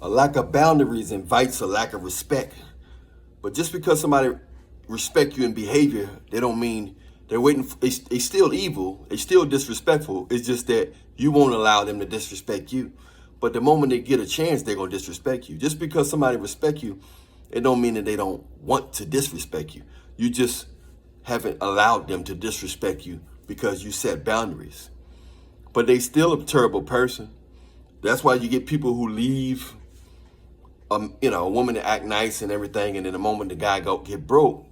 A lack of boundaries invites a lack of respect. But just because somebody respect you in behavior, they don't mean they're waiting. They still evil. They still disrespectful. It's just that you won't allow them to disrespect you. But the moment they get a chance, they're gonna disrespect you. Just because somebody respect you, it don't mean that they don't want to disrespect you. You just haven't allowed them to disrespect you because you set boundaries. But they still a terrible person. That's why you get people who leave, a woman to act nice and everything, and then the moment the guy get broke,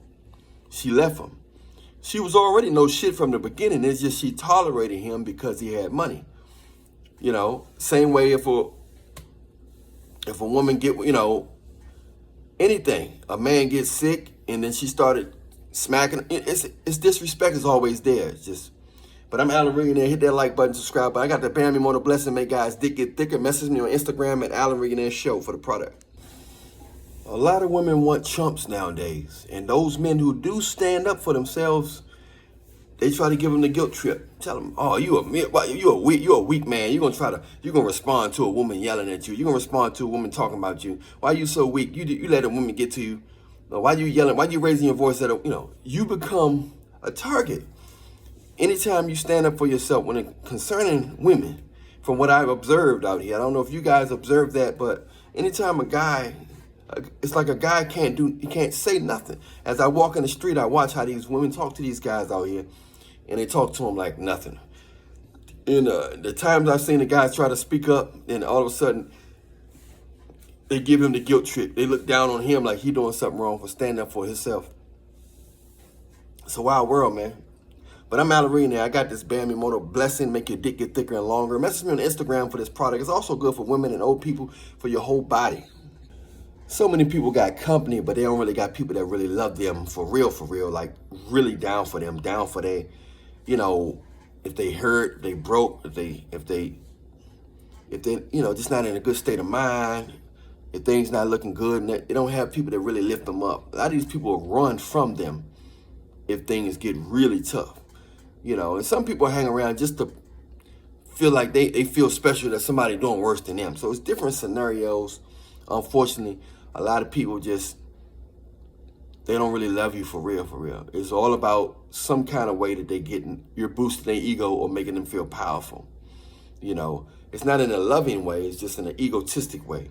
she left him. She was already no shit from the beginning. It's just she tolerated him because he had money. Same way if a woman get, anything, a man gets sick and then she started smacking. It's disrespect is always there. It's just. But I'm Alan Regan. Hit that like button, subscribe. But I got the Bambi Motor Blessing, make guys dick get thicker. Message me on Instagram at Alan Regan Show for the product. A lot of women want chumps nowadays, and those men who do stand up for themselves, they try to give them the guilt trip. Tell them, "Oh, you're a weak man. You're gonna respond to a woman yelling at you. You're gonna respond to a woman talking about you. Why are you so weak? You let a woman get to you. Why you yelling? Why you raising your voice at a, you become a target." Anytime you stand up for yourself, when it concerning women, from what I've observed out here, I don't know if you guys observe that, but anytime a guy, it's like a guy he can't say nothing. As I walk in the street, I watch how these women talk to these guys out here, and they talk to them like nothing. And the times I've seen the guys try to speak up, and all of a sudden, they give him the guilt trip. They look down on him like he doing something wrong for standing up for himself. It's a wild world, man. But I'm Alan Regan. I got this Bambi Motor Blessing, make your dick get thicker and longer. Message me on Instagram for this product. It's also good for women and old people, for your whole body. So many people got company, but they don't really got people that really love them for real, like really down for them, down for they, if they hurt, if they broke, if they, just not in a good state of mind, if things not looking good, and they don't have people that really lift them up. A lot of these people run from them if things get really tough. And some people hang around just to feel like they feel special that somebody doing worse than them. So it's different scenarios. Unfortunately, a lot of people they don't really love you for real. It's all about some kind of way that you're boosting their ego or making them feel powerful. It's not in a loving way, it's just in an egotistic way.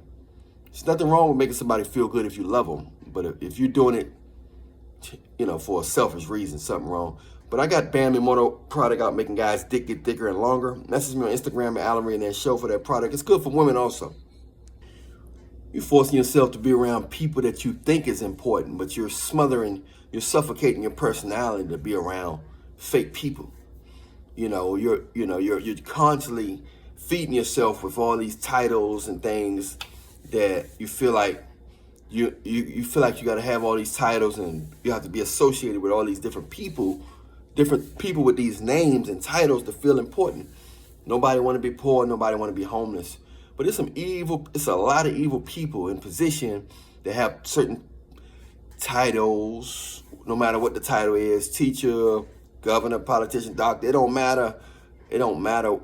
There's nothing wrong with making somebody feel good if you love them. But if you're doing it, for a selfish reason, something wrong. But I got Bambi Motor product out, making guys dick get thicker and longer. Message me on Instagram at Alan Regan Show for that product. It's good for women also. You're forcing yourself to be around people that you think is important, but you're suffocating your personality to be around fake people. You're constantly feeding yourself with all these titles and things that you feel like you feel like you got to have all these titles, and you have to be associated with all these different people with these names and titles to feel important. Nobody want to be poor. Nobody want to be homeless. But it's a lot of evil people in position that have certain titles, no matter what the title is, teacher, governor, politician, doctor, it don't matter. It don't matter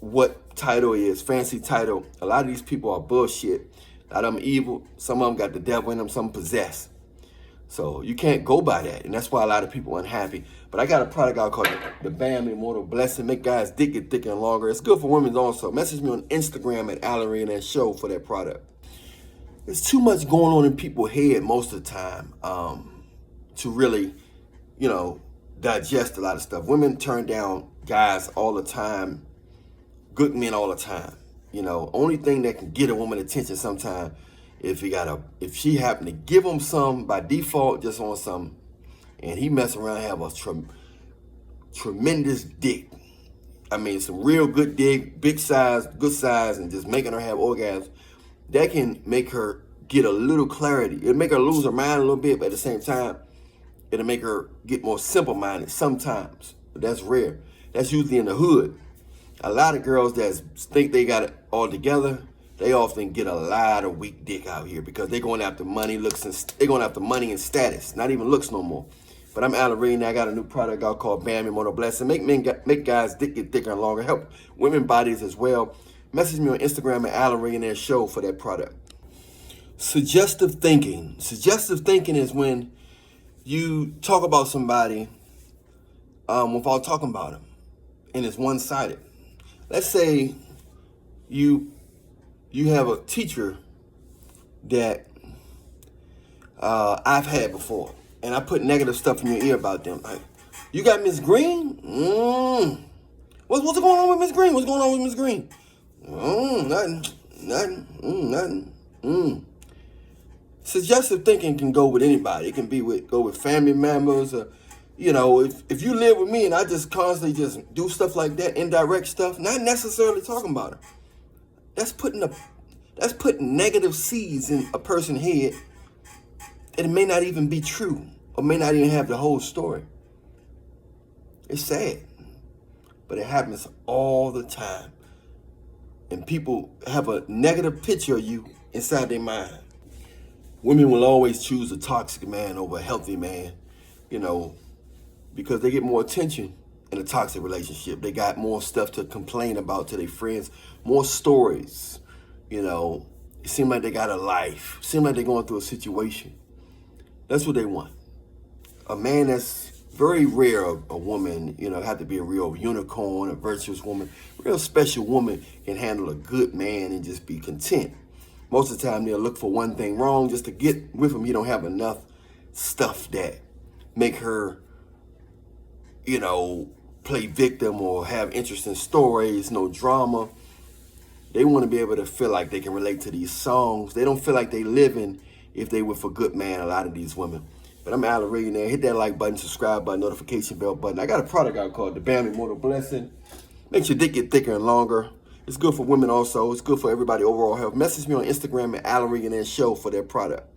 what title is, fancy title. A lot of these people are bullshit. A lot of them evil. Some of them got the devil in them, some possessed. So you can't go by that. And that's why a lot of people are unhappy. But I got a product out called the Bambi Motor Blessing, make guys dick get thicker and longer. It's good for women also. Message me on Instagram at Alan Regan Show for that product. There's too much going on in people's head most of the time to really, digest a lot of stuff. Women turn down guys all the time, good men all the time. Only thing that can get a woman attention sometimes if she happen to give him some by default, just on some, and he mess around and have a tremendous dick. I mean, some real good dick, big size, good size, and just making her have orgasms. That can make her get a little clarity. It'll make her lose her mind a little bit, but at the same time, it'll make her get more simple-minded sometimes. But that's rare. That's usually in the hood. A lot of girls that think they got it all together, they often get a lot of weak dick out here because they're going after money, they're going after money and status, not even looks no more. But I'm Alan Regan. I got a new product out called Bambi Motor Blessing. Make guys dick get thicker and longer. Help women bodies as well. Message me on Instagram at Alan Regan Show for that product. Suggestive thinking. Suggestive thinking is when you talk about somebody without talking about them, and it's one-sided. Let's say you have a teacher that I've had before, and I put negative stuff in your ear about them. Like, you got Miss Green? What's going on with Miss Green? What's going on with Miss Green? Nothing. Suggestive thinking can go with anybody. It can go with family members, or, if you live with me and I just constantly just do stuff like that, indirect stuff, not necessarily talking about her. That's putting negative seeds in a person's head. It may not even be true, or may not even have the whole story. It's sad, but it happens all the time. And people have a negative picture of you inside their mind. Women will always choose a toxic man over a healthy man, because they get more attention in a toxic relationship. They got more stuff to complain about to their friends, more stories. It seems like they got a life. It seems like they're going through a situation. That's what they want. A man that's very rare, a woman, have to be a real unicorn, a virtuous woman. Real special woman can handle a good man and just be content. Most of the time, they'll look for one thing wrong just to get with him. You don't have enough stuff that make her, play victim or have interesting stories, no drama. They want to be able to feel like they can relate to these songs. They don't feel like they living if they were for good man, a lot of these women. But I'm Alan Regan. Hit that like button, subscribe button, notification bell button. I got a product out called the Bam Immortal Blessing. Makes your dick get thicker and longer. It's good for women also. It's good for everybody overall health. Message me on Instagram at Alan Regan and Show for their product.